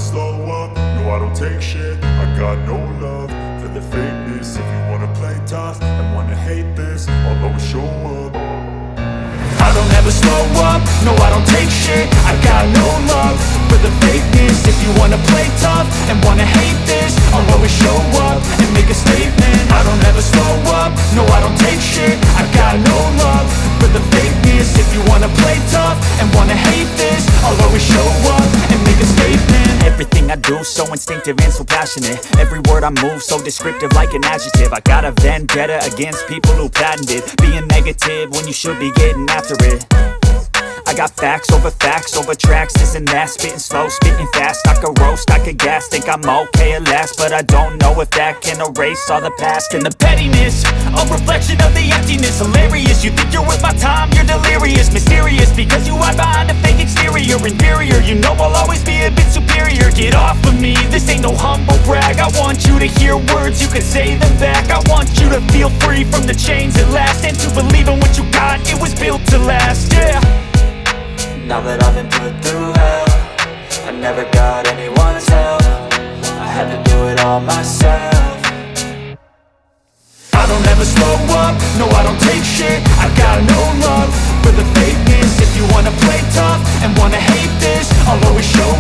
slow up, no I don't take shit. I got no love for the fakeness. If you wanna play tough and wanna hate this, I'll always show up. I don't ever slow up, no I don't take shit. I got no love for the fakeness. If you wanna play tough and wanna hate this, I'll always show up and make a statement. I don't ever slow up, no I don't take shit. I got no love for the fakeness. If you wanna play tough and wanna hate this, I'll always show up and make a statement. Everything I do so instinctive and so passionate. Every word I move so descriptive like an adjective. I got a vendetta against people who patented being negative when you should be getting after it. I got facts over tracks, this and that. Spitting slow, spitting fast, I could roast, I could gas. Think I'm okay at last, but I don't know if that can erase all the past. And the pettiness, a reflection of the emptiness. Hilarious, you think you're worth my time, you're delirious. Mysterious, because you hide behind a fake exterior. Inferior, you know I'll always be a bit superior. Get off of me, this ain't no humble brag. I want you to hear words, you can say them back. I want you to feel free from the chains at last, and to believe in what you got, it was built to last, yeah. Now that I've been put through hell, I never got anyone's help. I had to do it all myself. I don't ever slow up, no I don't take shit. I got no love for the fakeness. If you wanna play tough and wanna hate this, I'll always show